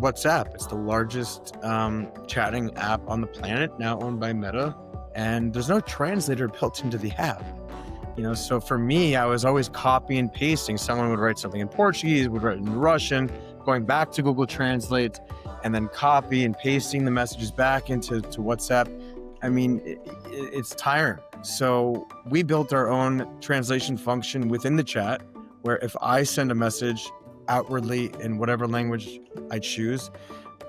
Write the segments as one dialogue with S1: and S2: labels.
S1: WhatsApp. It's the largest chatting app on the planet, now owned by Meta, and there's no translator built into the app. So for me, I was always copy and pasting. Someone would write something in Portuguese, would write it in Russian, going back to Google Translate, and then copy and pasting the messages back into WhatsApp. I mean, it's tiring. So we built our own translation function within the chat, where if I send a message outwardly in whatever language I choose,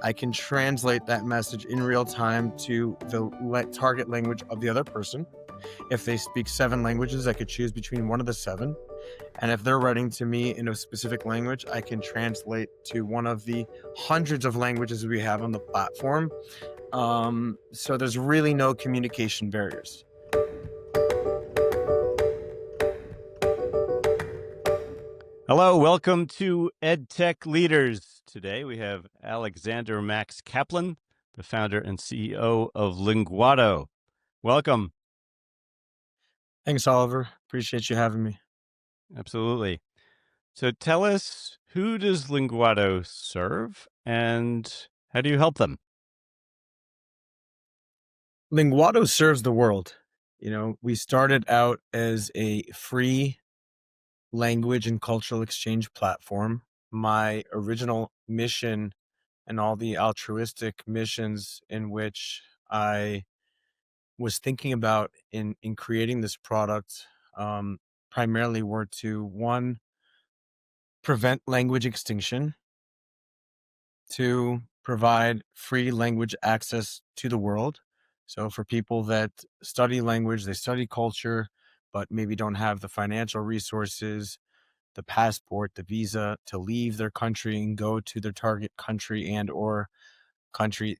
S1: I can translate that message in real time to the target language of the other person. If they speak 7 languages, I could choose between one of the 7. And if they're writing to me in a specific language, I can translate to one of the hundreds of languages we have on the platform. So there's really no communication barriers.
S2: Hello, welcome to EdTech Leaders. Today we have Alexander Max Kaplan, the founder and CEO of Linguado. Welcome.
S1: Thanks, Oliver. Appreciate you having me.
S2: Absolutely. So tell us, who does Linguado serve and how do you help them?
S1: Linguado serves the world. We started out as a free language and cultural exchange platform. My original mission and all the altruistic missions in which I was thinking about in creating this product primarily were to, 1, prevent language extinction, 2, provide free language access to the world. So for people that study language, they study culture, but maybe don't have the financial resources, the passport, the visa to leave their country and go to their target country and or country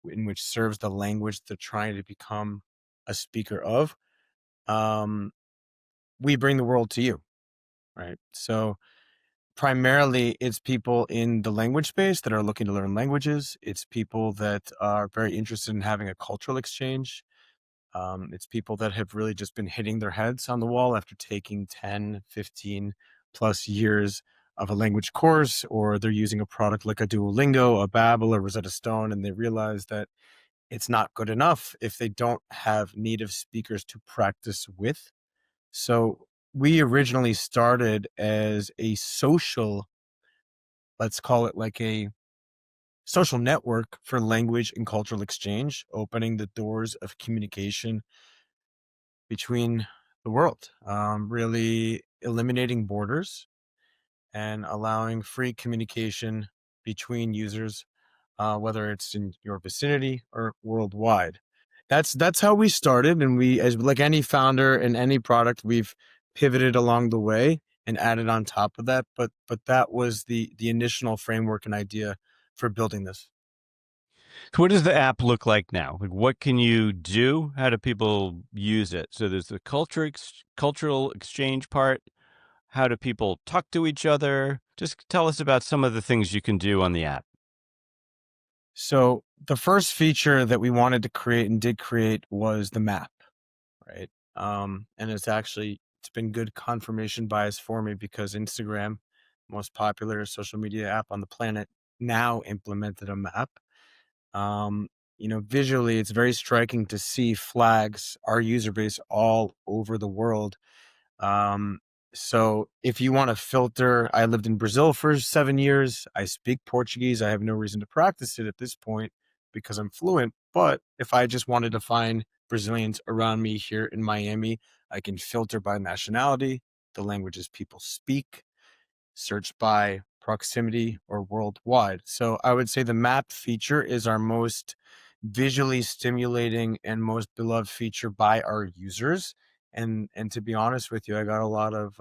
S1: in which serves the language they're trying to become a speaker of, we bring the world to you, right? So primarily it's people in the language space that are looking to learn languages. It's people that are very interested in having a cultural exchange. It's people that have really just been hitting their heads on the wall after taking 10, 15 plus years of a language course, or they're using a product like a Duolingo, a Babbel, or Rosetta Stone, and they realize that it's not good enough if they don't have native speakers to practice with. So we originally started as a social, let's call it like a social network for language and cultural exchange, opening the doors of communication between the world, really eliminating borders and allowing free communication between users, whether it's in your vicinity or worldwide. That's how we started, and we, as like any founder in any product, we've pivoted along the way and added on top of that. But that was the initial framework and idea for building this.
S2: So what does the app look like now? Like, what can you do? How do people use it? So there's the cultural exchange part. How do people talk to each other? Just tell us about some of the things you can do on the app.
S1: So the first feature that we wanted to create and did create was the map, right? And it's been good confirmation bias for me because Instagram, most popular social media app on the planet, now implemented a map. Visually, it's very striking to see flags, our user base all over the world. So if you want to filter, I lived in Brazil for 7 years. I speak Portuguese. I have no reason to practice it at this point because I'm fluent. But if I just wanted to find Brazilians around me here in Miami, I can filter by nationality, the languages people speak, search by proximity or worldwide. So I would say the map feature is our most visually stimulating and most beloved feature by our users. And to be honest with you, I got a lot of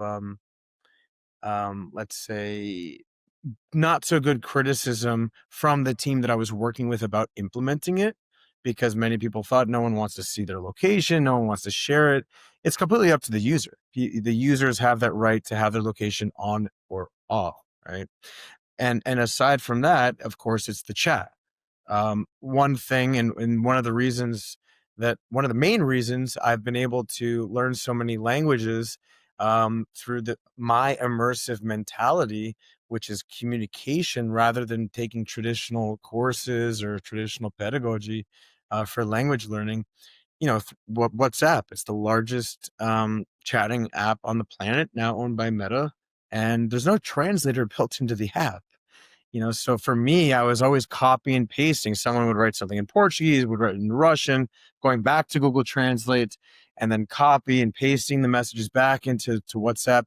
S1: let's say not so good criticism from the team that I was working with about implementing it, because many people thought no one wants to see their location, no one wants to share it. It's completely up to the user. The users have that right to have their location on or off, right? And aside from that, of course, it's the chat. One thing, and one of the main reasons I've been able to learn so many languages through my immersive mentality which is communication, rather than taking traditional courses or traditional pedagogy for language learning. WhatsApp, it's the largest chatting app on the planet, now owned by Meta, and there's no translator built into the app. So for me, I was always copy and pasting. Someone would write something in Portuguese, would write it in Russian, going back to Google Translate, and then copy and pasting the messages back into WhatsApp.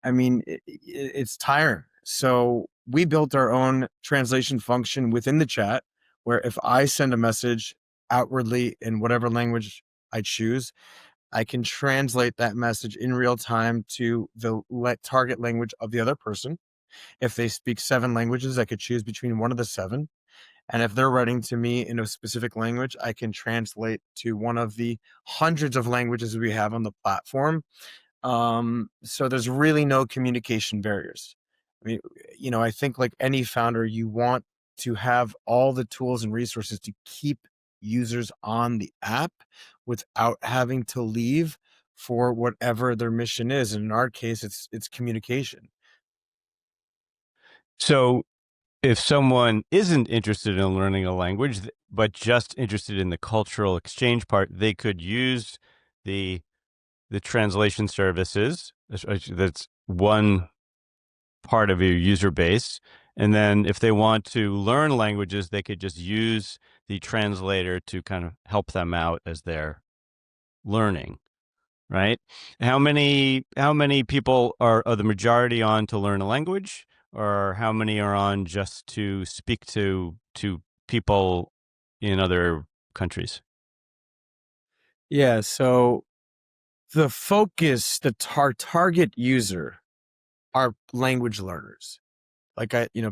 S1: I mean, it's tiring. So we built our own translation function within the chat, where if I send a message outwardly in whatever language I choose, I can translate that message in real time to the target language of the other person. If they speak 7 languages, I could choose between one of the 7. And if they're writing to me in a specific language, I can translate to one of the hundreds of languages we have on the platform. So there's really no communication barriers. I mean, I think like any founder, you want to have all the tools and resources to keep users on the app without having to leave for whatever their mission is. And in our case, it's communication.
S2: So if someone isn't interested in learning a language, but just interested in the cultural exchange part, they could use the translation services. That's one part of your user base. And then if they want to learn languages, they could just use the translator to kind of help them out as they're learning, right? How many people are the majority on to learn a language, or how many are on just to speak to people in other countries?
S1: Yeah. So the focus, our target user are language learners.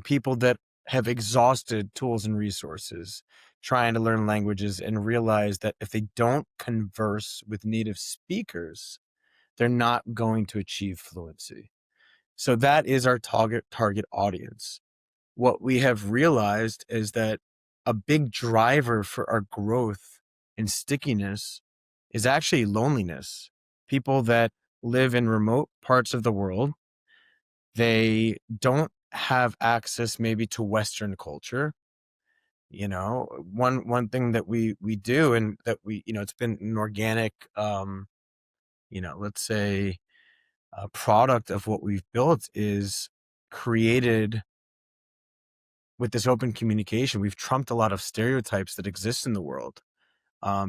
S1: People that have exhausted tools and resources trying to learn languages and realize that if they don't converse with native speakers, they're not going to achieve fluency. So that is our target audience. What we have realized is that a big driver for our growth and stickiness is actually loneliness. People that live in remote parts of the world, they don't have access maybe to Western culture. One thing that we do, and that it's been an organic, let's say, a product of what we've built, is created with this open communication. We've trumped a lot of stereotypes that exist in the world.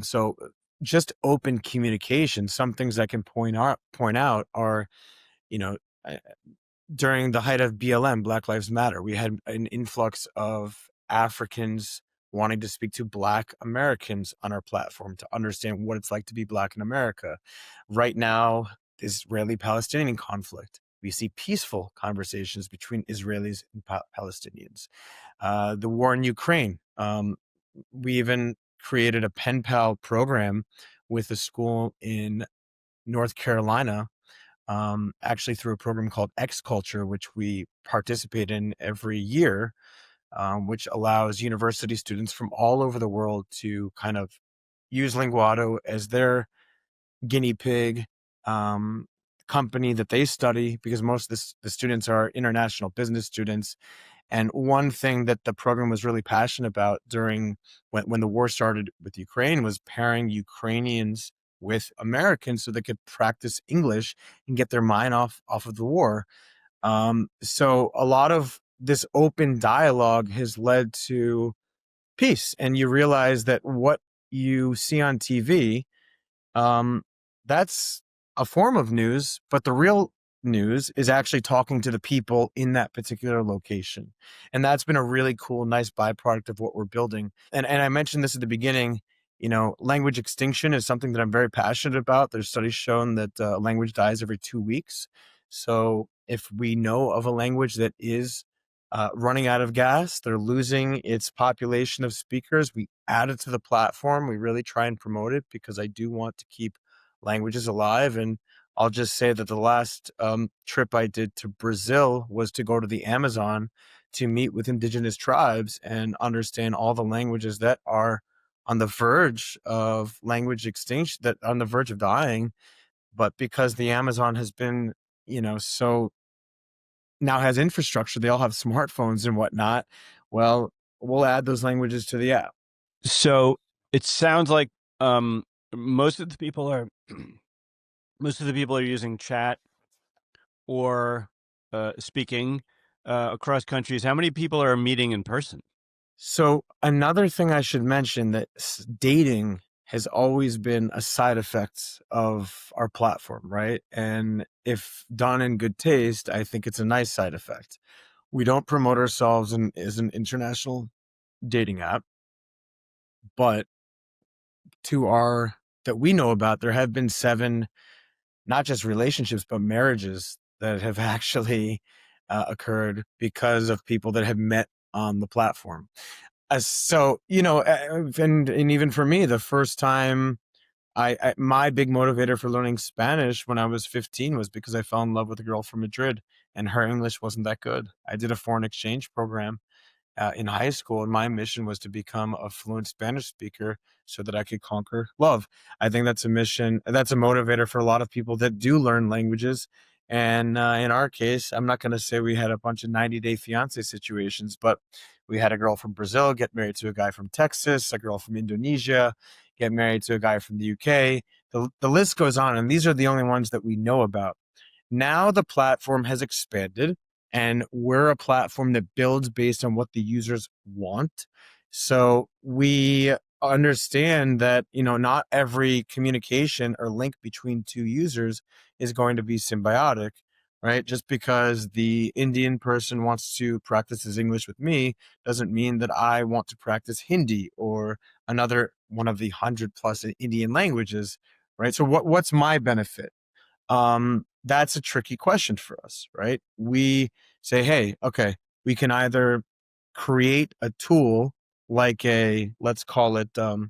S1: So just open communication. Some things I can point out are, you know, I- during the height of BLM, Black Lives Matter, we had an influx of Africans wanting to speak to Black Americans on our platform to understand what it's like to be Black in America. Right now, Israeli-Palestinian conflict. We see peaceful conversations between Israelis and Palestinians. The war in Ukraine. We even created a pen pal program with a school in North Carolina, actually through a program called X Culture, which we participate in every year, which allows university students from all over the world to kind of use Linguado as their guinea pig company that they study, because most of the students are international business students. And one thing that the program was really passionate about during when the war started with Ukraine was pairing Ukrainians with Americans so they could practice English and get their mind off of the war. So a lot of this open dialogue has led to peace, and you realize that what you see on TV, um, that's a form of news, but the real news is actually talking to the people in that particular location. And that's been a really cool, nice byproduct of what we're building. And I mentioned this at the beginning, language extinction is something that I'm very passionate about. There's studies shown that language dies every 2 weeks. So if we know of a language that is running out of gas, they're losing its population of speakers, we add it to the platform. We really try and promote it, because I do want to keep languages alive. And I'll just say that the last trip I did to Brazil was to go to the Amazon to meet with indigenous tribes and understand all the languages that are on the verge of language extinction, that on the verge of dying. But because the Amazon has been, so now has infrastructure. They all have smartphones and whatnot. Well, we'll add those languages to the app.
S2: So it sounds like um, most of the people are most of the people are using chat or speaking across countries. How many people are meeting in person?
S1: So another thing I should mention, that dating has always been a side effect of our platform, right? And if done in good taste, I think it's a nice side effect. We don't promote ourselves as an international dating app, but to our that we know about, there have been 7, not just relationships, but marriages that have actually occurred because of people that have met on the platform. So, and even for me, the first time my big motivator for learning Spanish when I was 15 was because I fell in love with a girl from Madrid, and her English wasn't that good. I did a foreign exchange program in high school, and my mission was to become a fluent Spanish speaker so that I could conquer love. I think that's a mission, that's a motivator for a lot of people that do learn languages. And in our case, I'm not going to say we had a bunch of 90-day fiance situations, but we had a girl from Brazil get married to a guy from Texas, a girl from Indonesia get married to a guy from the UK. The list goes on, and these are the only ones that we know about. Now the platform has expanded, and we're a platform that builds based on what the users want. So we understand that, not every communication or link between two users is going to be symbiotic, right? Just because the Indian person wants to practice his English with me doesn't mean that I want to practice Hindi or another one of the 100 plus Indian languages, right? So what's my benefit? That's a tricky question for us, right? We say, hey, okay, we can either create a tool like let's call it, an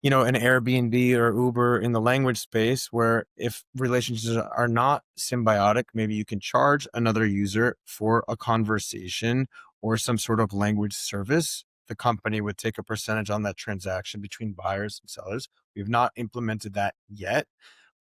S1: Airbnb or Uber in the language space, where if relationships are not symbiotic, maybe you can charge another user for a conversation or some sort of language service. The company would take a percentage on that transaction between buyers and sellers. We've not implemented that yet.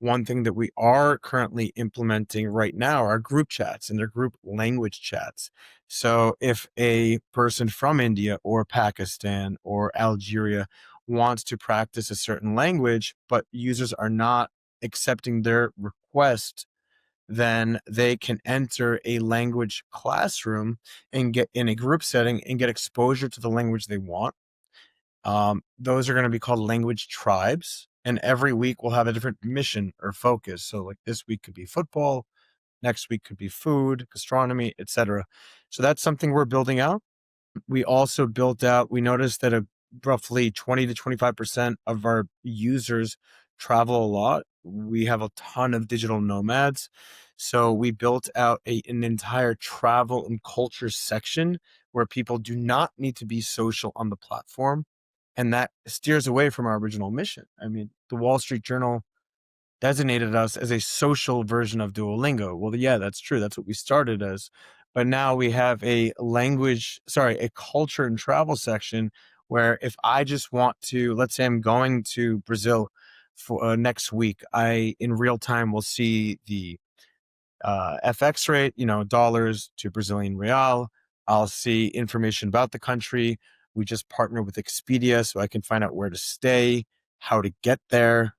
S1: One thing that we are currently implementing right now are group chats, and they're group language chats. So if a person from India or Pakistan or Algeria wants to practice a certain language, but users are not accepting their request, then they can enter a language classroom and get in a group setting and get exposure to the language they want. Those are going to be called language tribes. And every week we'll have a different mission or focus. So like this week could be football, next week could be food, gastronomy, etc. So that's something we're building out. We also built out, we noticed that roughly 20 to 25% of our users travel a lot. We have a ton of digital nomads. So we built out an entire travel and culture section where people do not need to be social on the platform. And that steers away from our original mission. I mean, the Wall Street Journal designated us as a social version of Duolingo. Well, yeah, that's true. That's what we started as. But now we have a culture and travel section where if I just want to, let's say I'm going to Brazil for next week, I in real time will see the FX rate, dollars to Brazilian real. I'll see information about the country. We just partner with Expedia so I can find out where to stay, how to get there.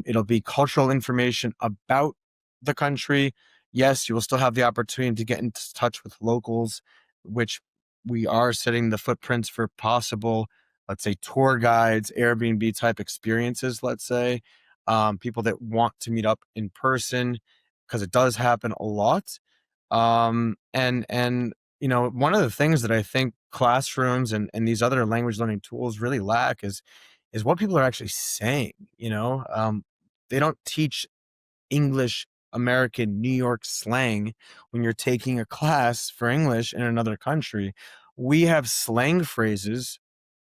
S1: It'll be cultural information about the country. Yes, you will still have the opportunity to get in touch with locals, which we are setting the footprints for possible, let's say, tour guides, Airbnb type experiences, let's say, people that want to meet up in person, because it does happen a lot. And one of the things that I think classrooms and these other language learning tools really lack is what people are actually saying. They don't teach English American New York slang when you're taking a class for English in another country. We have slang phrases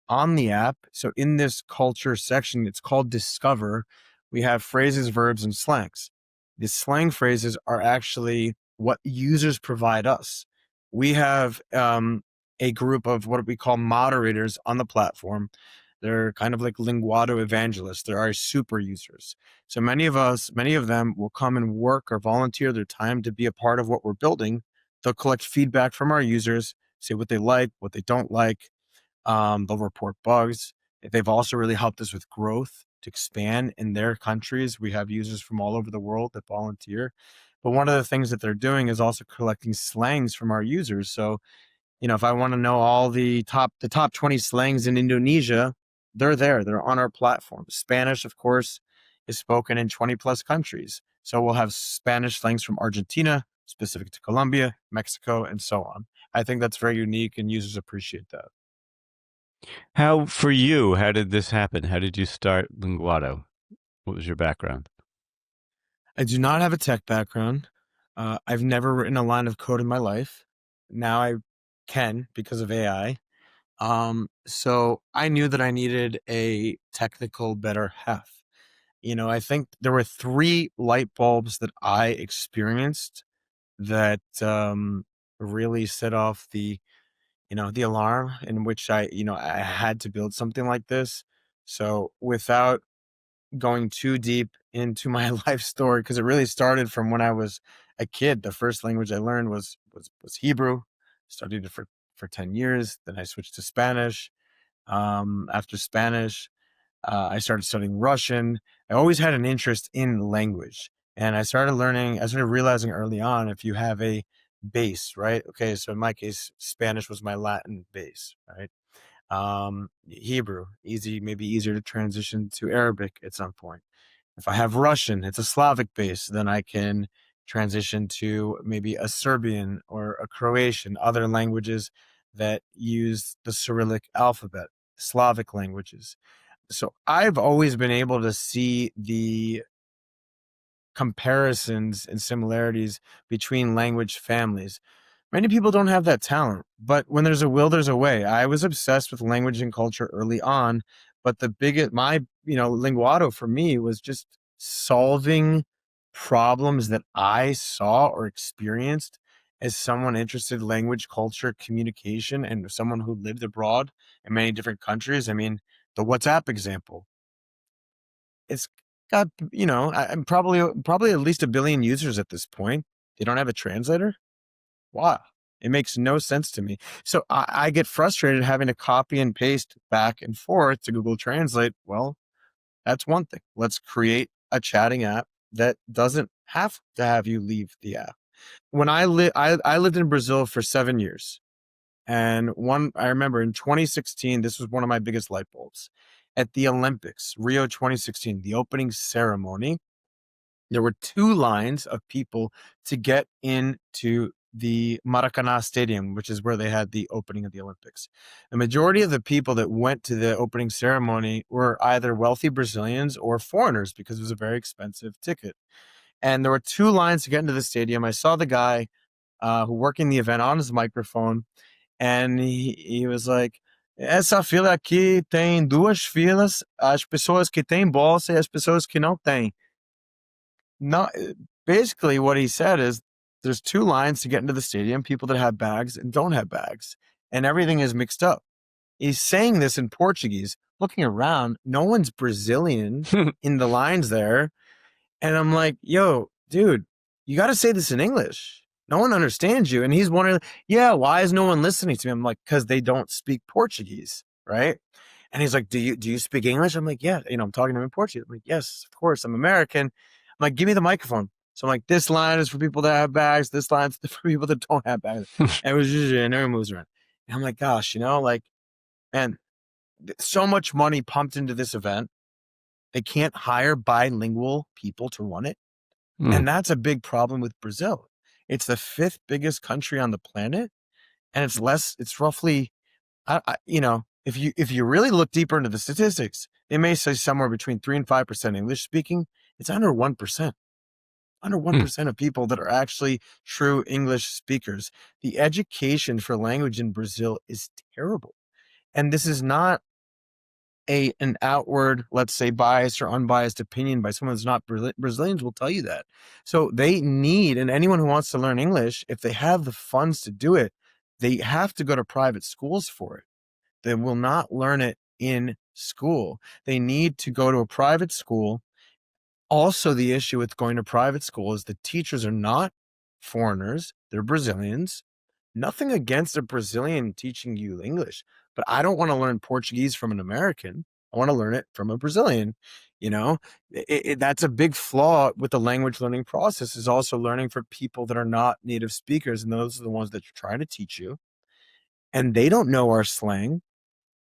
S1: on the app. So in this culture section, it's called Discover. We have phrases, verbs, and slangs. The slang phrases are actually what users provide us. We have a group of what we call moderators on the platform They're kind of like Linguado evangelists. They're our super users. So many of them will come and work or volunteer their time to be a part of what we're building. They'll collect feedback from our users, say what they like, what they don't like. They'll report bugs. They've also really helped us with growth to expand in their countries. We have users from all over the world that volunteer. But one of the things that they're doing is also collecting slangs from our users. So, if I want to know all the top 20 slangs in Indonesia, they're there. They're on our platform. Spanish, of course, is spoken in 20 plus countries. So we'll have Spanish slangs from Argentina, specific to Colombia, Mexico, and so on. I think that's very unique and users appreciate that.
S2: For you, how did this happen? How did you start Linguado? What was your background?
S1: I do not have a tech background. I've never written a line of code in my life. Now I can because of AI. So I knew that I needed a technical better half. I think there were three light bulbs that I experienced that really set off the alarm in which I had to build something like this. So without going too deep into my life story, because it really started from when I was a kid. The first language I learned was Hebrew. Studied it for 10 years. Then I switched to Spanish. After Spanish, I started studying Russian. I always had an interest in language. And I started realizing early on, if you have a base, right? Okay, so in my case, Spanish was my Latin base, right? Hebrew, maybe easier to transition to Arabic at some point. If I have Russian, it's a Slavic base, then I can transition to maybe a Serbian or a Croatian, other languages that use the Cyrillic alphabet, Slavic languages. So I've always been able to see the comparisons and similarities between language families. Many people don't have that talent, but when there's a will, there's a way. I was obsessed with language and culture early on, but Linguado for me was just solving problems that I saw or experienced as someone interested in language, culture, communication, and someone who lived abroad in many different countries. I mean, the WhatsApp example, it's got, I'm probably at least a billion users at this point. They don't have a translator. Wow. It makes no sense to me. So I get frustrated having to copy and paste back and forth to Google Translate. Well, that's one thing. Let's create a chatting app that doesn't have to have you leave the app. When I lived in Brazil for 7 years. And I remember in 2016, this was one of my biggest light bulbs. At the Olympics, Rio 2016, the opening ceremony, there were 2 lines of people to get into the Maracanã Stadium, which is where they had the opening of the Olympics. The majority of the people that went to the opening ceremony were either wealthy Brazilians or foreigners because it was a very expensive ticket. And there were 2 lines to get into the stadium. I saw the guy who working the event on his microphone, and he was like, essa fila aqui tem 2 filas, as pessoas que têm bolsa e as pessoas que não têm. No, basically what he said is there's 2 lines to get into the stadium, people that have bags and don't have bags, and everything is mixed up. He's saying this in Portuguese. Looking around, no one's Brazilian in the lines there. And I'm like, yo, dude, you got to say this in English. No one understands you. And he's wondering, yeah, why is no one listening to me? I'm like, because they don't speak Portuguese, right? And he's like, do you speak English? I'm like, yeah, I'm talking to him in Portuguese. I'm like, yes, of course, I'm American. I'm like, give me the microphone. So I'm like, this line is for people that have bags. This line's for people that don't have bags. And it was just, and everyone moves around. And I'm like, gosh, man, so much money pumped into this event. They can't hire bilingual people to run it. And that's a big problem with Brazil. It's the 5th biggest country on the planet. And it's roughly, if you really look deeper into the statistics, they may say somewhere between 3 and 5% English speaking. It's under 1%. Under 1% of people that are actually true English speakers. The education for language in Brazil is terrible. And this is not an outward, let's say, biased or unbiased opinion by someone who's not Brazilians will tell you that. So they need, and anyone who wants to learn English, if they have the funds to do it, they have to go to private schools for it. They will not learn it in school. They need to go to a private school. Also, the issue with going to private school is the teachers are not foreigners, they're Brazilians. Nothing against a Brazilian teaching you English, but I don't want to learn Portuguese from an American. I want to learn it from a Brazilian. You know, that's a big flaw with the language learning process, is also learning for people that are not native speakers. And those are the ones that you're trying to teach you. And they don't know our slang,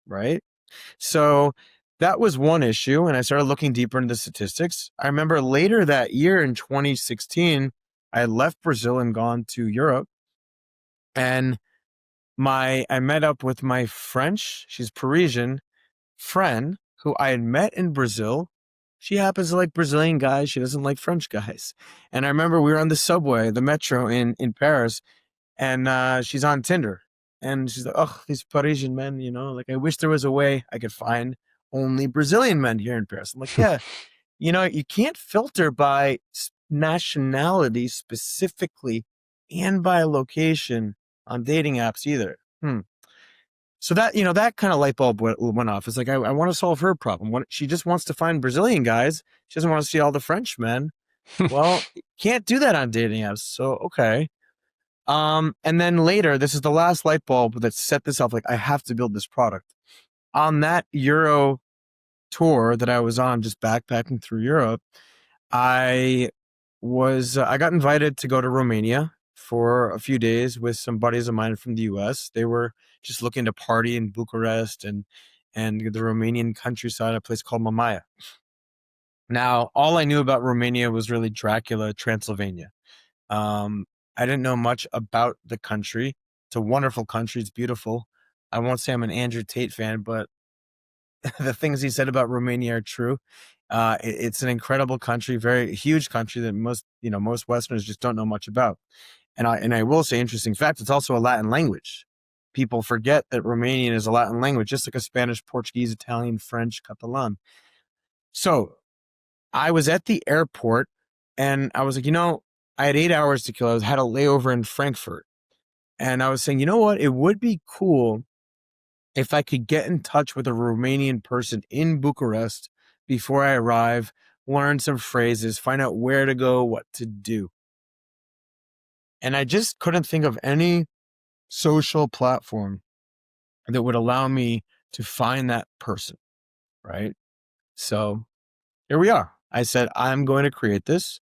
S1: right? So that was one issue. And I started looking deeper into the statistics. I remember later that year in 2016, I had left Brazil and gone to Europe. And I met up with my French, she's Parisian, friend who I had met in Brazil. She happens to like Brazilian guys. She doesn't like French guys. And I remember we were on the subway, the metro in Paris, and she's on Tinder. And she's like, oh, these Parisian men, like I wish there was a way I could find only Brazilian men here in Paris. I'm like, yeah, you can't filter by nationality specifically and by location on dating apps either. So that kind of light bulb went off. It's like, I want to solve her problem. She just wants to find Brazilian guys. She doesn't want to see all the French men. Well, can't do that on dating apps. So, okay. And then later, this is the last light bulb that set this up. Like, I have to build this product. On that Euro tour that I was on, just backpacking through Europe, I got invited to go to Romania for a few days with some buddies of mine from the US. They were just looking to party in Bucharest and the Romanian countryside, a place called Mamaia. Now, all I knew about Romania was really Dracula, Transylvania. I didn't know much about the country. It's a wonderful country. It's beautiful. I won't say I'm an Andrew Tate fan, but the things he said about Romania are true. It's an incredible country, very huge country that most Westerners just don't know much about. And I will say, interesting fact, it's also a Latin language. People forget that Romanian is a Latin language, just like a Spanish, Portuguese, Italian, French, Catalan. So I was at the airport and I was like, I had 8 hours to kill. I had a layover in Frankfurt. And I was saying, you know what? It would be cool if I could get in touch with a Romanian person in Bucharest before I arrive, learn some phrases, find out where to go, what to do. And I just couldn't think of any social platform that would allow me to find that person, right? So here we are. I said, I'm going to create this.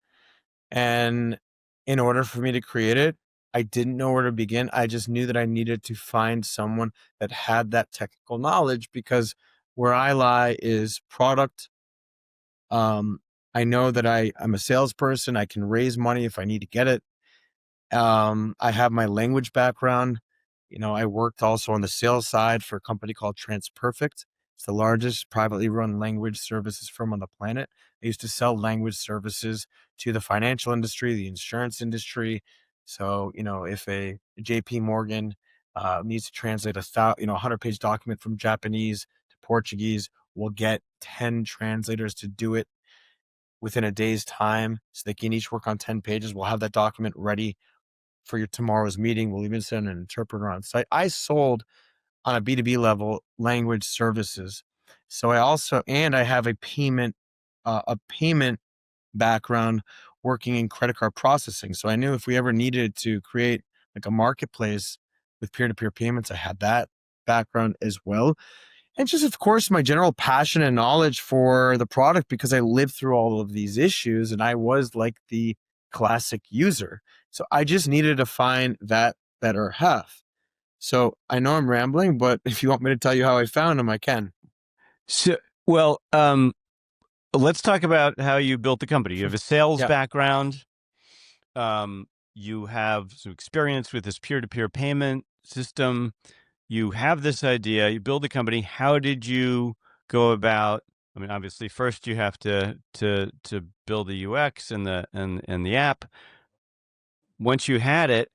S1: And in order for me to create it, I didn't know where to begin. I just knew that I needed to find someone that had that technical knowledge, because where I lie is product. I know that I'm a salesperson. I can raise money if I need to get it. I have my language background. I worked also on the sales side for a company called TransPerfect. It's the largest privately run language services firm on the planet. I used to sell language services to the financial industry, the insurance industry. So, if a JP Morgan needs to translate a 100-page document from Japanese to Portuguese, we'll get 10 translators to do it within a day's time. So they can each work on 10 pages. We'll have that document ready for your tomorrow's meeting. We'll even send an interpreter on site. I sold on a B2B level language services. So I have a payment background working in credit card processing. So I knew if we ever needed to create like a marketplace with peer-to-peer payments, I had that background as well. And just, of course, my general passion and knowledge for the product, because I lived through all of these issues and I was like the classic user. So I just needed to find that better half. So I know I'm rambling, but if you want me to tell you how I found him, I can.
S2: So, well, let's talk about how you built the company. You have a sales
S1: Yeah,
S2: background. You have some experience with this peer-to-peer payment system. You have this idea. You build the company. How did you go about? I mean, obviously, first you have to build the UX and the app. Once you had it,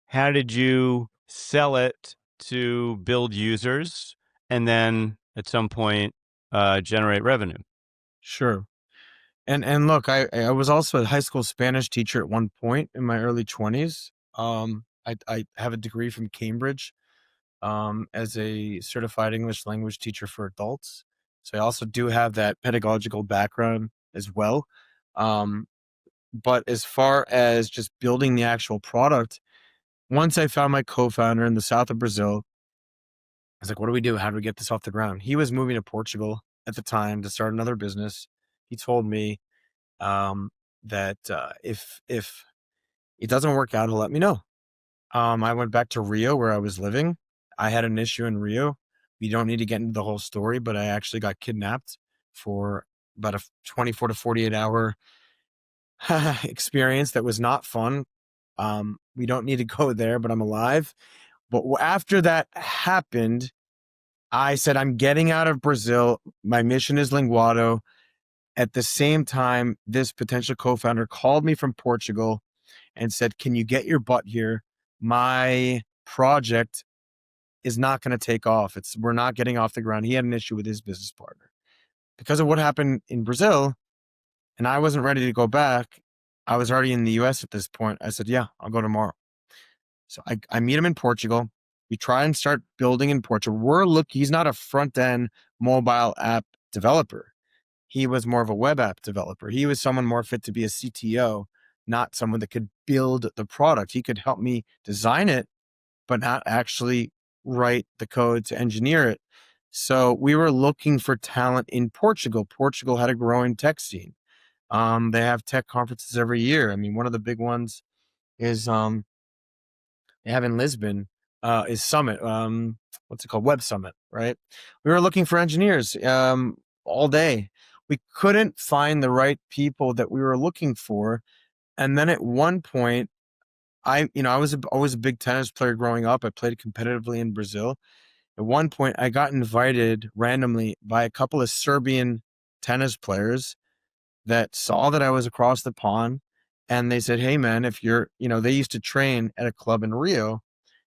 S2: how did you sell it to build users and then at some point generate revenue?
S1: sure. And look, I was also a high school Spanish teacher at one point in my early 20s. I have a degree from Cambridge as a certified English language teacher for adults. So I also do have that pedagogical background as well. Um, but as far as just building the actual product, once I found my co-founder in the south of Brazil, I was like, what do we do? How do we get this off the ground? He was moving to Portugal at the time to start another business. He told me um, that if it doesn't work out, he'll let me know. I went back to Rio where I was living. I had an issue in Rio. We don't need to get into the whole story, but I actually got kidnapped for about a 24 to 48 hour experience that was not fun. We don't need to go there, but I'm alive. But after that happened, I said, I'm getting out of Brazil. My mission is Linguado. At the same time, this potential co-founder called me from Portugal and said, can you get your butt here? My project is not going to take off. We're not getting off the ground. He had an issue with his business partner. Because of what happened in Brazil, and I wasn't ready to go back, I was already in the US at this point. I said, yeah, I'll go tomorrow. So I meet him in Portugal. We try and start building in Portugal. He's not a front-end mobile app developer. He was more of a web app developer. He was someone more fit to be a CTO, not someone that could build the product. He could help me design it, but not actually write the code to engineer it. So we were looking for talent in Portugal. Portugal had a growing tech scene. They have tech conferences every year. I mean, one of the big ones is they have in Lisbon is Summit. What's it called? Web Summit, right? We were looking for engineers all day. We couldn't find the right people that we were looking for. And then at one point, I was always a big tennis player growing up. I played competitively in Brazil. At one point, I got invited randomly by a couple of Serbian tennis players that saw that I was across the pond. And they said, hey, man, if you're, they used to train at a club in Rio.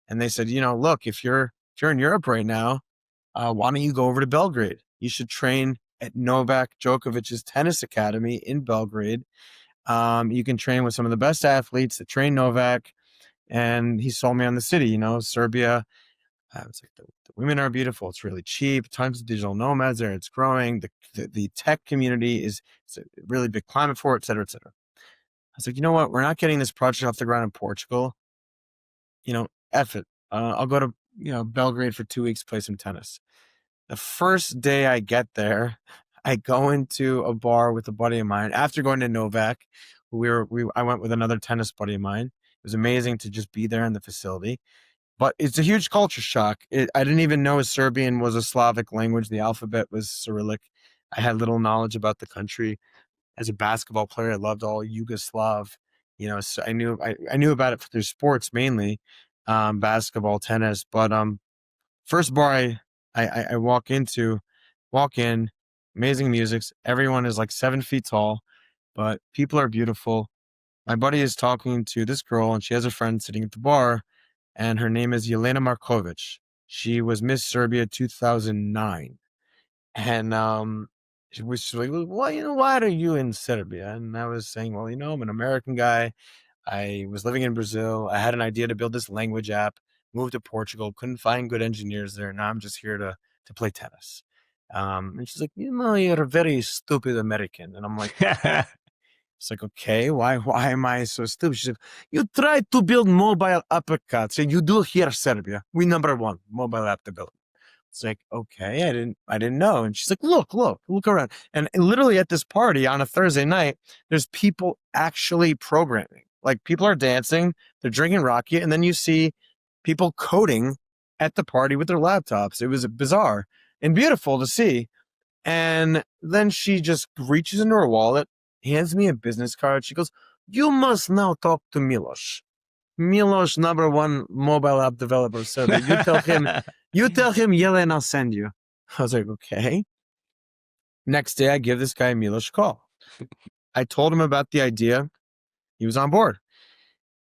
S1: And they said, look, if you're in Europe right now, why don't you go over to Belgrade? You should train at Novak Djokovic's tennis academy in Belgrade. You can train with some of the best athletes that train Novak. And he sold me on the city, Serbia. It's like the women are beautiful. It's really cheap. Tons of digital nomads there. It's growing. The tech community it's a really big climate for it, et cetera, et cetera. I was like, you know what? We're not getting this project off the ground in Portugal. F it. I'll go to, Belgrade for 2 weeks, play some tennis. The first day I get there, I go into a bar with a buddy of mine. After going to Novak, I went with another tennis buddy of mine. It was amazing to just be there in the facility. But it's a huge culture shock. I didn't even know Serbian was a Slavic language. The alphabet was Cyrillic. I had little knowledge about the country. As a basketball player, I loved all Yugoslav. So I knew about it through sports mainly, basketball, tennis. But first bar I walk in, amazing music. Everyone is like 7 feet tall, but people are beautiful. My buddy is talking to this girl, and she has a friend sitting at the bar, and her name is Jelena Markovic. She was Miss Serbia 2009. And she was like, well, why are you in Serbia? And I was saying, well, I'm an American guy. I was living in Brazil. I had an idea to build this language app, moved to Portugal, couldn't find good engineers there. Now I'm just here to play tennis. And she's like, you're a very stupid American. And I'm like, it's like, okay, why am I so stupid? She's like, you try to build mobile apps. And you do here, Serbia. We number one, mobile app development. It's like, okay, I didn't know. And she's like, look around. And literally at this party on a Thursday night, there's people actually programming. Like people are dancing, they're drinking Rocky, and then you see people coding at the party with their laptops. It was bizarre and beautiful to see. And then she just reaches into her wallet, hands me a business card. She goes, you must now talk to Milos. Milos, number one mobile app developer of Serbia. You tell him, Yellen, I'll send you. I was like, okay. Next day, I give this guy Milos a call. I told him about the idea. He was on board.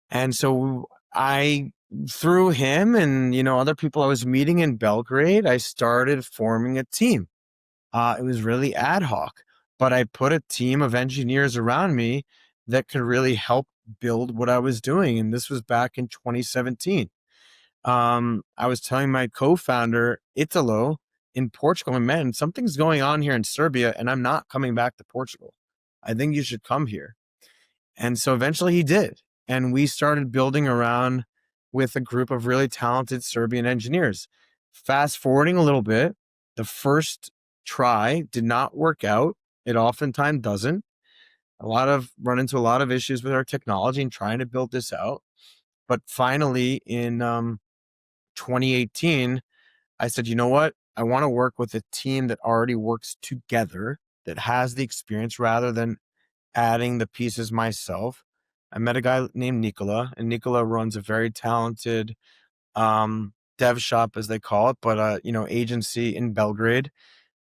S1: And so through him and, other people I was meeting in Belgrade, I started forming a team. It was really ad hoc, but I put a team of engineers around me that could really help build what I was doing. And this was back in 2017. I was telling my co-founder, Italo, in Portugal. And man, something's going on here in Serbia, and I'm not coming back to Portugal. I think you should come here. And so eventually he did. And we started building around with a group of really talented Serbian engineers. Fast forwarding a little bit, the first try did not work out. It oftentimes doesn't. Run into a lot of issues with our technology and trying to build this out. But finally in 2018, I said, you know what? I want to work with a team that already works together, that has the experience rather than adding the pieces myself. I met a guy named Nikola, and Nikola runs a very talented dev shop, as they call it, but agency in Belgrade.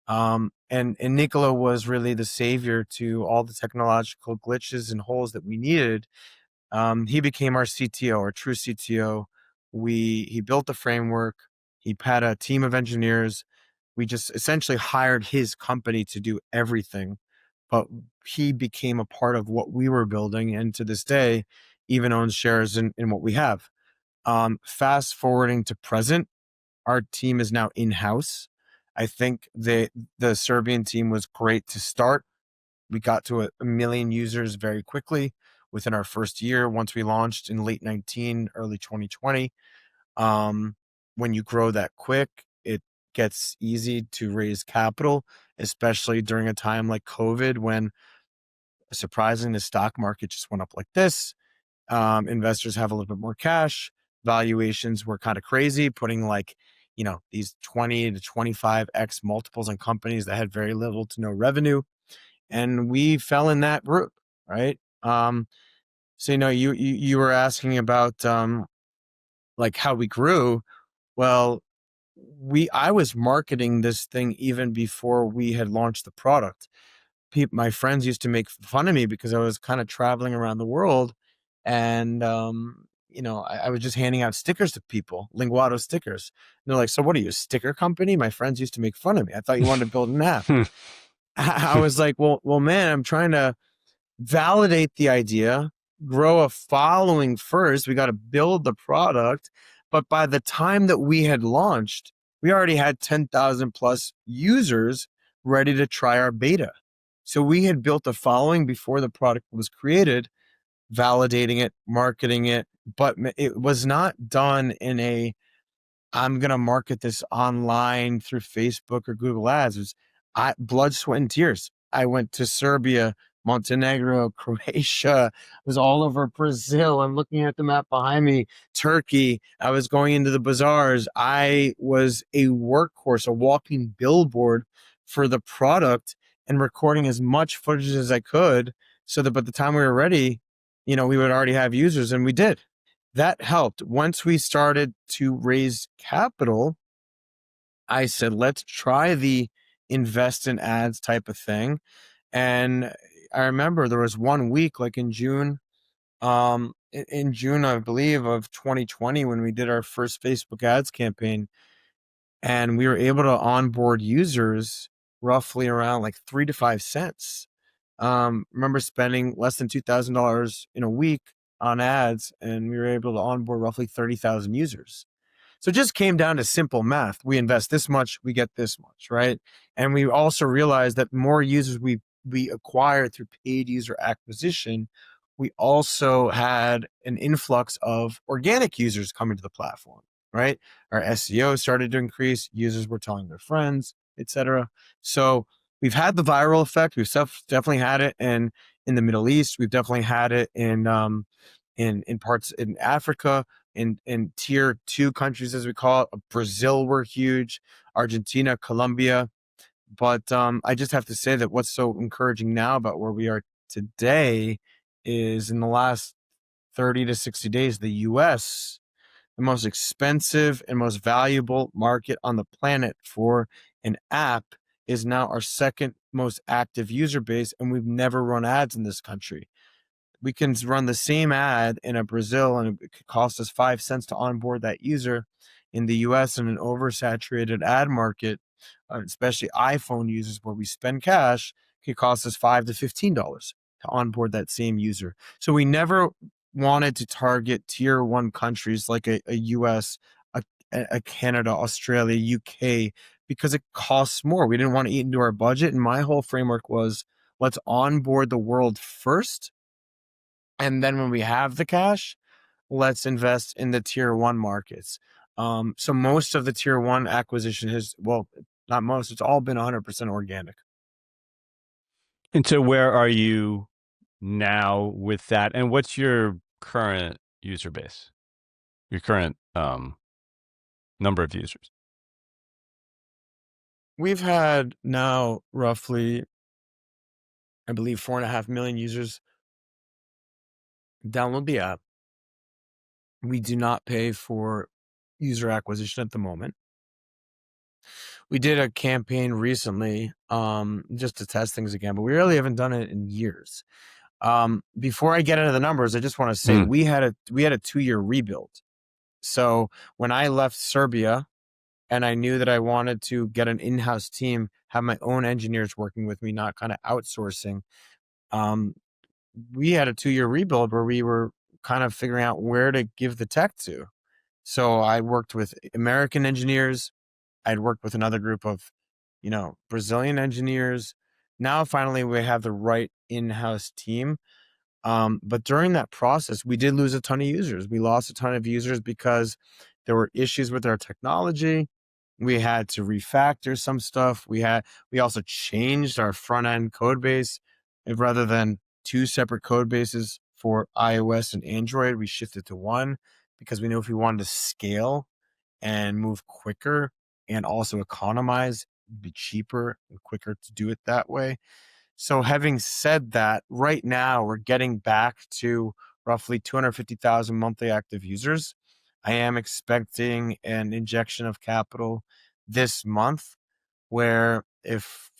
S1: And Nikola was really the savior to all the technological glitches and holes that we needed. He became our CTO, our true CTO. He built the framework. He had a team of engineers. We just essentially hired his company to do everything, but he became a part of what we were building, and to this day, even owns shares in what we have. Fast forwarding to present, our team is now in-house. I think the Serbian team was great to start. We got to a million users very quickly within our first year once we launched in late 19, early 2020. When you grow that quick, it gets easy to raise capital, especially during a time like COVID when surprisingly the stock market just went up like this. Investors have a little bit more cash. Valuations were kind of crazy, putting these 20 to 25x multiples on companies that had very little to no revenue. And we fell in that group, right? So, you were asking about how we grew. Well, I was marketing this thing even before we had launched the product. My friends used to make fun of me because I was kind of traveling around the world, and I was just handing out stickers to people, Linguado stickers. And they're like, "So what are you, a sticker company?" My friends used to make fun of me. I thought you wanted to build an app. I was like, well, man, I'm trying to validate the idea, grow a following first. We got to build the product. But by the time that we had launched, we already had 10,000 plus users ready to try our beta. So we had built a following before the product was created, validating it, marketing it, but it was not done in I'm going to market this online through Facebook or Google Ads. It was blood, sweat, and tears. I went to Serbia, Montenegro, Croatia. I was all over Brazil. I'm looking at the map behind me. Turkey. I was going into the bazaars. I was a workhorse, a walking billboard for the product, and recording as much footage as I could so that by the time we were ready, we would already have users, and we did. That helped. Once we started to raise capital, I said, let's try the invest in ads type of thing. And I remember there was 1 week, like in June, in June, I believe, of 2020, when we did our first Facebook ads campaign, and we were able to onboard users roughly around like 3 to 5 cents. Remember spending less than $2,000 in a week on ads, and we were able to onboard roughly 30,000 users. So it just came down to simple math. We invest this much, we get this much, right? And we also realized that more users we acquired through paid user acquisition, we also had an influx of organic users coming to the platform, right? Our SEO started to increase, users were telling their friends, etc. So we've had the viral effect. We've definitely had it in the Middle East. We've definitely had it in parts in Africa, in tier 2 countries, as we call it. Brazil were huge, Argentina, Colombia. But I just have to say that what's so encouraging now about where we are today is in the last 30 to 60 days, the US, the most expensive and most valuable market on the planet for an app, is now our second most active user base, and we've never run ads in this country. We can run the same ad in a Brazil, and it could cost us 5 cents to onboard that user. In the US, in an oversaturated ad market, especially iPhone users where we spend cash, could cost us $5 to $15 to onboard that same user. So we never wanted to target tier 1 countries like a US, a Canada, Australia, UK, because it costs more. We didn't want to eat into our budget. And my whole framework was, let's onboard the world first. And then when we have the cash, let's invest in the tier one markets. So most of the tier one acquisition has, well, not most, it's all been 100% organic.
S2: And so where are you now with that? And what's your current user base? Your current number of users?
S1: We've had now roughly, I believe, 4.5 million users download the app. We do not pay for user acquisition at the moment. We did a campaign recently, just to test things again, but we really haven't done it in years. Before I get into the numbers, I just want to say
S2: Mm.
S1: we had a 2-year rebuild. So when I left Serbia and I knew that I wanted to get an in-house team, have my own engineers working with me, not kind of outsourcing, um, we had a 2-year rebuild where we were kind of figuring out where to give the tech to. So I worked with American engineers. I'd worked with another group of, Brazilian engineers. Now, finally, we have the right in-house team. But during that process, we did lose a ton of users. We lost a ton of users because there were issues with our technology. We had to refactor some stuff. We also changed our front end code base. Rather than two separate code bases for iOS and Android, we shifted to one because we knew if we wanted to scale and move quicker and also economize, it'd be cheaper and quicker to do it that way. So having said that, right now we're getting back to roughly 250,000 monthly active users. I am expecting an injection of capital this month where if,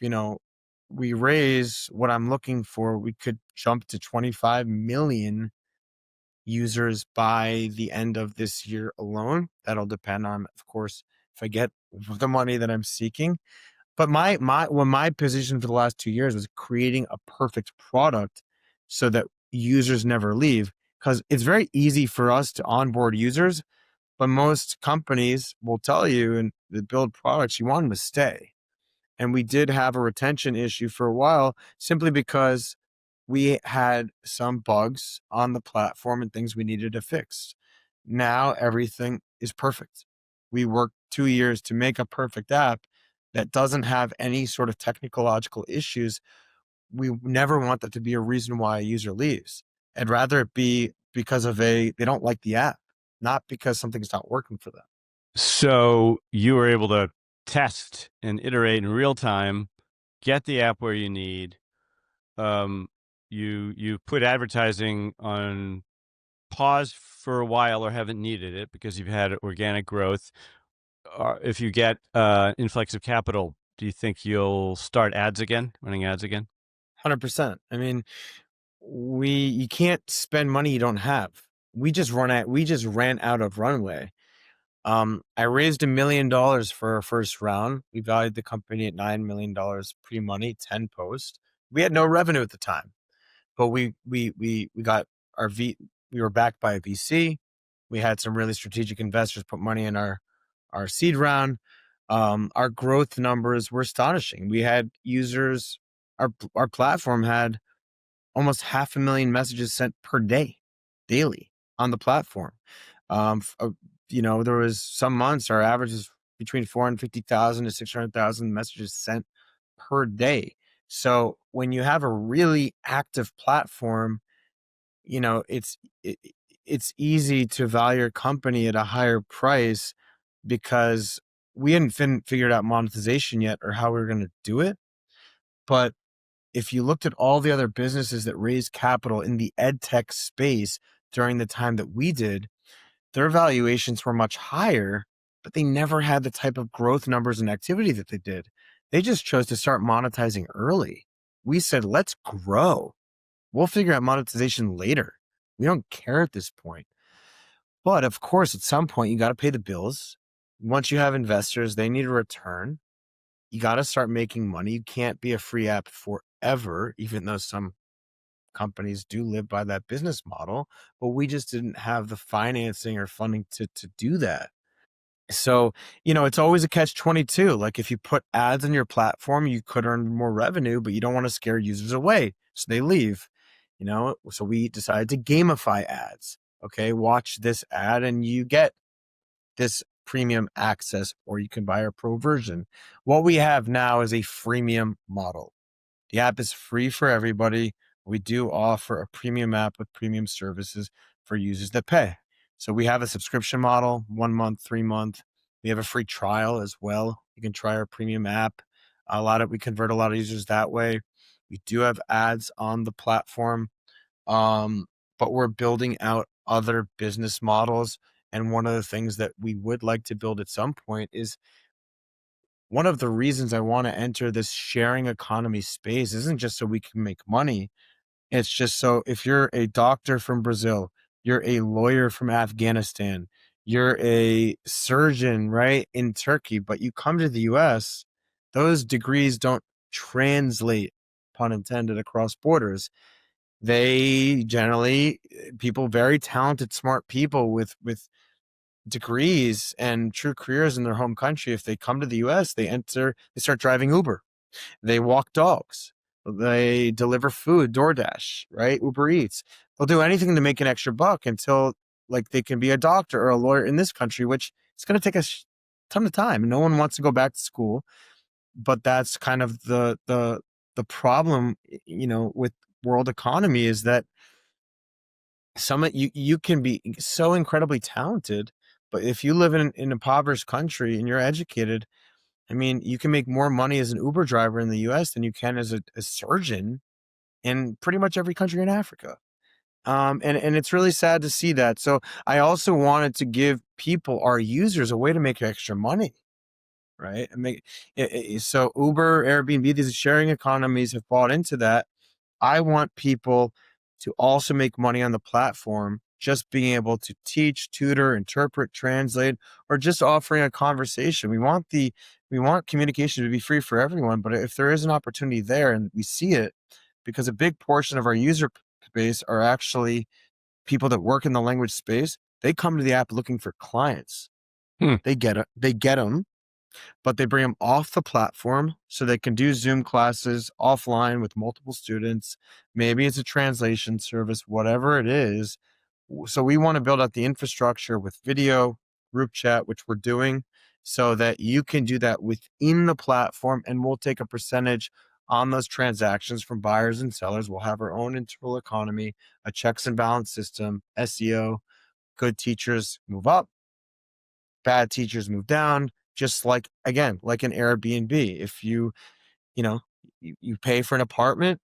S1: we raise what I'm looking for, we could jump to 25 million users by the end of this year alone. That'll depend on, of course, if I get the money that I'm seeking. But my position for the last 2 years was creating a perfect product so that users never leave. Because it's very easy for us to onboard users, but most companies will tell you and that build products, you want them to stay. And we did have a retention issue for a while simply because we had some bugs on the platform and things we needed to fix. Now everything is perfect. We worked 2 years to make a perfect app that doesn't have any sort of technological issues. We never want that to be a reason why a user leaves. I'd rather it be because they don't like the app, not because something's not working for them.
S2: So you were able to test and iterate in real time, get the app where you need. You put advertising on pause for a while or haven't needed it because you've had organic growth. If you get influx of capital, do you think you'll start running ads again?
S1: 100%. I mean, you can't spend money you don't have. We just ran out of runway. I raised $1 million for our first round. We valued the company at $9 million pre-money, 10 post. We had no revenue at the time, but we got we were backed by a VC. We had some really strategic investors put money in our seed round. Our growth numbers were astonishing. We had users, our platform had almost 500,000 messages sent per day, daily on the platform. There was some months our average is between 450,000 to 600,000 messages sent per day. So when you have a really active platform, it's easy to value your company at a higher price because we hadn't figured out monetization yet or how we were going to do it. But if you looked at all the other businesses that raised capital in the EdTech space during the time that we did, their valuations were much higher, but they never had the type of growth numbers and activity that they did. They just chose to start monetizing early. We said, let's grow. We'll figure out monetization later. We don't care at this point. But of course, at some point, you got to pay the bills. Once you have investors, they need a return. You got to start making money. You can't be a free app forever, even though some companies do live by that business model. But we just didn't have the financing or funding to do that. So, it's always a catch-22. Like, if you put ads on your platform, you could earn more revenue, but you don't want to scare users away, so they leave. So we decided to gamify ads. Okay, watch this ad and you get this premium access, or you can buy our pro version. What we have now is a freemium model. The app is free for everybody. We do offer a premium app with premium services for users that pay. So we have a subscription model, 1 month, 3 month. We have a free trial as well. You can try our premium app. We convert a lot of users that way. We do have ads on the platform, um, but we're building out other business models. And one of the things that we would like to build at some point is, one of the reasons I want to enter this sharing economy space isn't just so we can make money. It's just so if you're a doctor from Brazil, you're a lawyer from Afghanistan, you're a surgeon, right, in Turkey, but you come to the US, those degrees don't translate, pun intended, across borders. They generally, people, very talented, smart people with degrees and true careers in their home country, if they come to the US, they start driving Uber. They walk dogs. They deliver food, DoorDash, right? Uber Eats. They'll do anything to make an extra buck until, like, they can be a doctor or a lawyer in this country, which it's going to take a ton of time. No one wants to go back to school, but that's kind of the problem, with world economy, is that you can be so incredibly talented, but if you live in an impoverished country and you're educated, I mean, you can make more money as an Uber driver in the US than you can as a surgeon in pretty much every country in Africa. And it's really sad to see that. So I also wanted to give people, our users, a way to make extra money, right? So Uber, Airbnb, these sharing economies have bought into that. I want people to also make money on the platform, just being able to teach, tutor, interpret, translate, or just offering a conversation. We want communication to be free for everyone, but if there is an opportunity there, and we see it, because a big portion of our user base are actually people that work in the language space, they come to the app looking for clients.
S2: Hmm.
S1: They get them, but they bring them off the platform so they can do Zoom classes offline with multiple students. Maybe it's a translation service, whatever it is. So we want to build out the infrastructure with video, group chat, which we're doing, so that you can do that within the platform, and we'll take a percentage on those transactions from buyers and sellers. We'll have our own internal economy, a checks and balance system, SEO. Good teachers move up, bad teachers move down, just like, again, like an Airbnb. If you know, you pay for an apartment,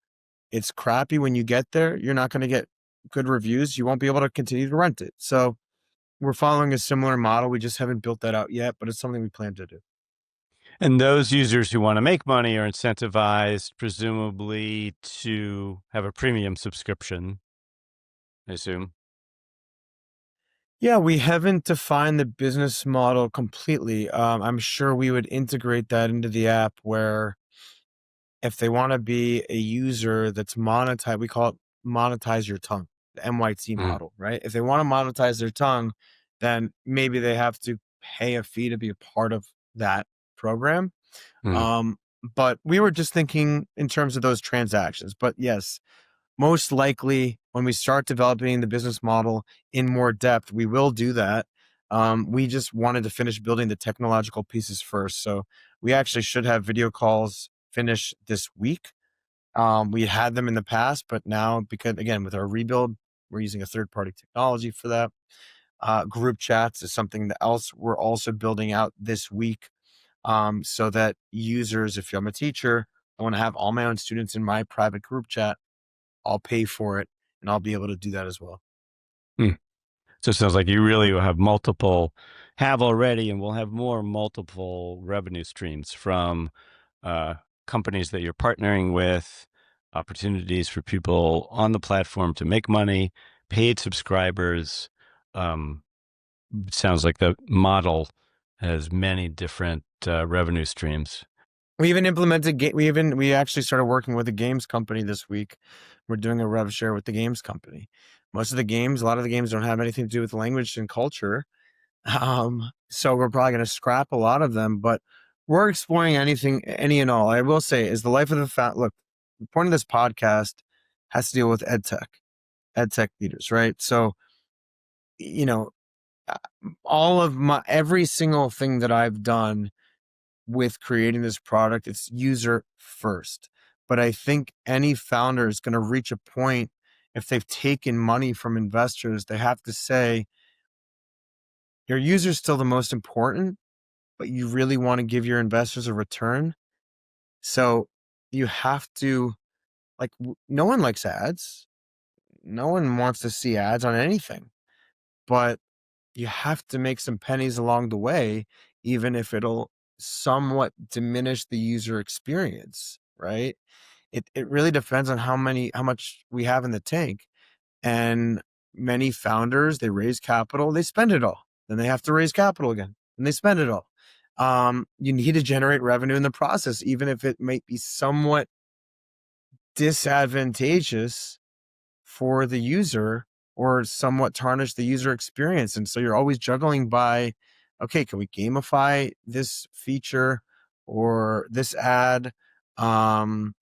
S1: it's crappy when you get there, you're not going to get good reviews. You won't be able to continue to rent it. So we're following a similar model. We just haven't built that out yet, but it's something we plan to do.
S2: And those users who want to make money are incentivized, presumably, to have a premium subscription, I assume.
S1: Yeah, we haven't defined the business model completely. I'm sure we would integrate that into the app, where if they want to be a user that's monetized, we call it monetize your tongue, the MYT
S2: Mm,
S1: model, right? If they want to monetize their tongue, then maybe they have to pay a fee to be a part of that program.
S2: mm.
S1: Um, but we were just thinking in terms of those transactions. But yes, most likely when we start developing the business model in more depth, we will do that. We just wanted to finish building the technological pieces first. So we actually should have video calls finish this week. We had them in the past, but now, because, again, with our rebuild, we're using a third-party technology for that. Group chats is something that else we're also building out this week, so that users, if I'm a teacher, I want to have all my own students in my private group chat, I'll pay for it, and I'll be able to do that as well.
S2: Mm. So it sounds like you really will have already, and will have more multiple revenue streams from uh, companies that you're partnering with, opportunities for people on the platform to make money, paid subscribers. Um, Sounds like the model has many different revenue streams.
S1: We even implemented we actually started working with a games company this week. We're doing a rev share with the games company. A lot of the games don't have anything to do with language and culture. So we're probably going to scrap a lot of them, but we're exploring anything, any and all. I will say is the life of the look, the point of this podcast has to deal with EdTech leaders, right? So, you know, uh, every single thing that I've done with creating this product, it's user first. But I think any founder is going to reach a point if they've taken money from investors, they have to say, your user's still the most important, but you really want to give your investors a return. So you have to, like, no one likes ads. No one wants to see ads on anything, but you have to make some pennies along the way, even if it'll somewhat diminish the user experience, right? It really depends on how much we have in the tank. And many founders, they raise capital, they spend it all. Then they have to raise capital again, and they spend it all. You need to generate revenue in the process, even if it might be somewhat disadvantageous for the user or somewhat tarnish the user experience. And so you're always juggling by, okay, can we gamify this feature or this ad? Um,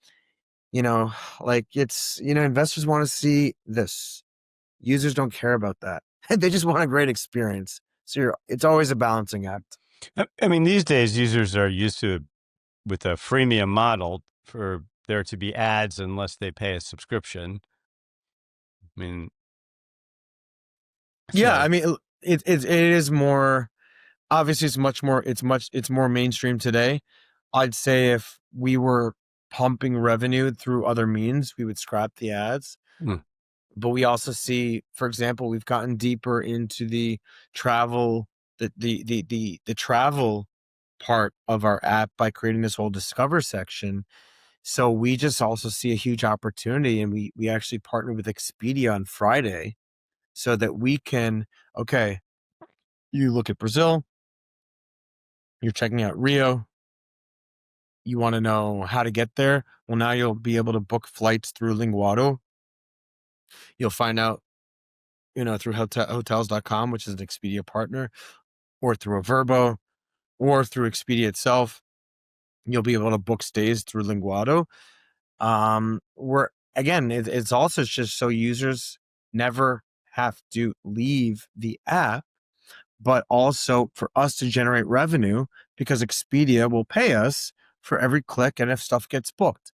S1: you know, like investors want to see this. Users don't care about that. They just want a great experience. So it's always a balancing act.
S2: I mean, these days users are used to with a freemium model for there to be ads unless they pay a subscription. I mean,
S1: Yeah,
S2: so
S1: I mean, it is more obviously. It's more mainstream today. I'd say if we were pumping revenue through other means, we would scrap the ads.
S2: mm,
S1: But we also see, for example, we've gotten deeper into the travel, the travel part of our app by creating this whole discover section. So we just also see a huge opportunity, and we actually partnered with Expedia on Friday so that we can, okay, you look at Brazil, you're checking out Rio, you want to know how to get there. Well, now you'll be able to book flights through Linguado. You'll find out, through hotels.com, which is an Expedia partner, or through a Verbo, or through Expedia itself. You'll be able to book stays through Linguado. Where again, it's also just so users never have to leave the app, but also for us to generate revenue because Expedia will pay us for every click and if stuff gets booked.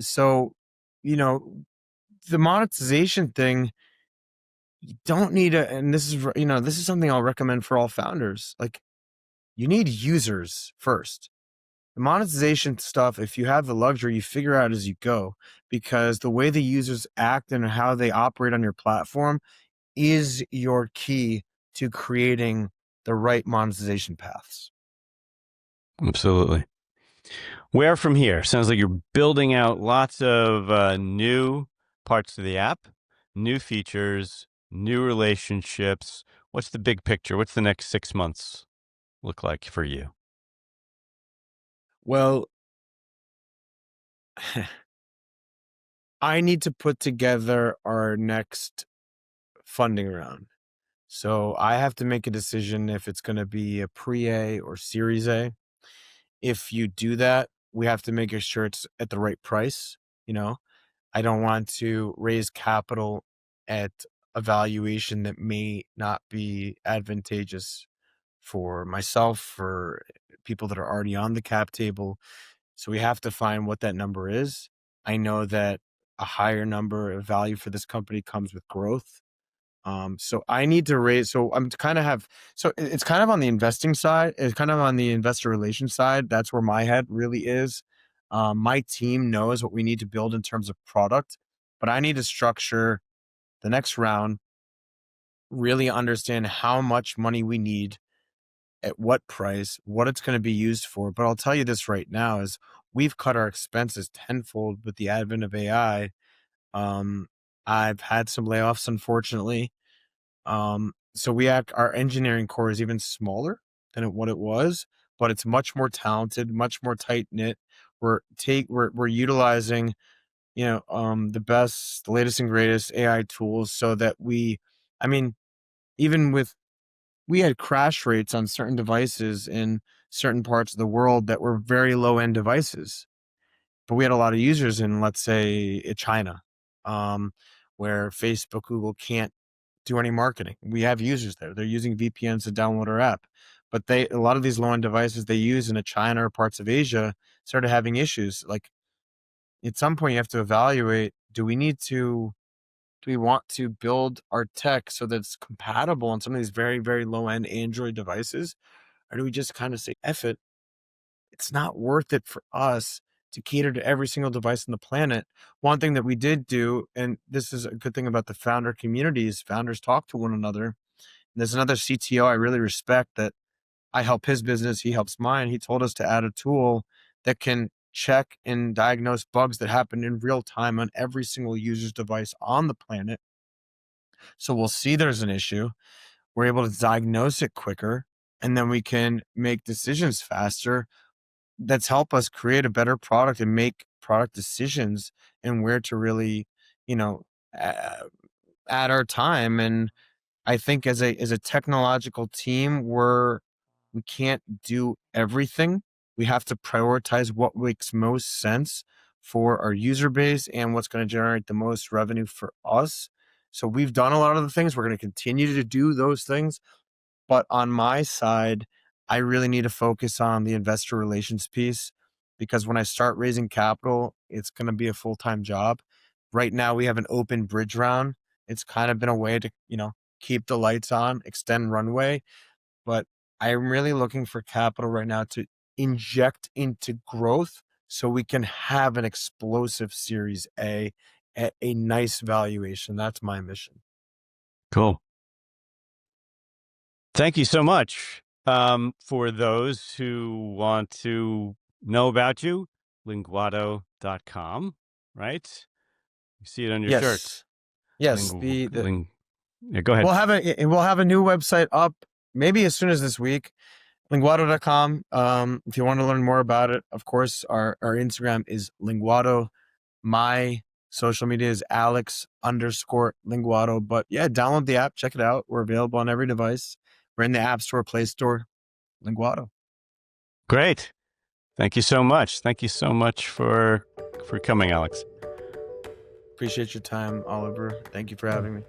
S1: So, you know, the monetization thing, you don't need and this is something I'll recommend for all founders. Like, you need users first. The monetization stuff, if you have the luxury, you figure out as you go, because the way the users act and how they operate on your platform is your key to creating the right monetization paths.
S2: absolutely. Where from here? Sounds like you're building out lots of new parts of the app, new features, new relationships. What's the big picture? What's the next 6 months look like for you?
S1: Well, I need to put together our next funding round. So I have to make a decision if it's going to be a pre-A or Series A. If you do that, we have to make sure it's at the right price. You know, I don't want to raise capital at a valuation that may not be advantageous for myself, for people that are already on the cap table. So we have to find what that number is. I know that a higher number of value for this company comes with growth. So I need to raise. So I'm to kind of have. So it's kind of on the investing side. It's kind of on the investor relations side. That's where my head really is. My team knows what we need to build in terms of product, but I need to structure the next round. Really understand how much money we need, at what price, what it's going to be used for. But I'll tell you this right now: is we've cut our expenses tenfold with the advent of AI. Um, I've had some layoffs, unfortunately. So our engineering core is even smaller than what it was, but it's much more talented, much more tight knit. We're utilizing, the latest and greatest AI tools so that I mean, even with we had crash rates on certain devices in certain parts of the world that were very low end devices. But we had a lot of users in, let's say, China, um, where Facebook, Google can't do any marketing. We have users there. They're using VPNs to download our app. But a lot of these low end devices they use in China or parts of Asia started having issues. Like at some point, you have to evaluate: do we want to build our tech so that it's compatible on some of these very, very low end Android devices? Or do we just kind of say, F it, it's not worth it for us to cater to every single device on the planet? One thing that we did do, and this is a good thing about the founder communities, founders talk to one another. And there's another CTO I really respect that I help his business, he helps mine. He told us to add a tool that can check and diagnose bugs that happen in real time on every single user's device on the planet. So we'll see there's an issue. We're able to diagnose it quicker, and then we can make decisions faster. That's help us create a better product and make product decisions and where to really, you know, uh, add our time. And I think as a technological team, we can't do everything. We have to prioritize what makes most sense for our user base and what's going to generate the most revenue for us. So we've done a lot of the things. We're going to continue to do those things. But on my side, I really need to focus on the investor relations piece, because when I start raising capital, it's going to be a full-time job. Right now, we have an open bridge round. It's kind of been a way to, keep the lights on, extend runway. But I'm really looking for capital right now to inject into growth so we can have an explosive Series A at a nice valuation. That's my mission.
S2: Cool. Thank you so much. For those who want to know about you, linguado.com, right? You see it on your shirts.
S1: Yes.
S2: Yeah, go ahead.
S1: We'll have a new website up maybe as soon as this week. Linguado.com. If you want to learn more about it, of course, our Instagram is Linguado. My social media is Alex_Linguado. But yeah, download the app, check it out. We're available on every device. We're in the App Store, Play Store. Linguado.
S2: Great. Thank you so much. Thank you so much for coming, Alex.
S1: Appreciate your time, Oliver. Thank you for having me.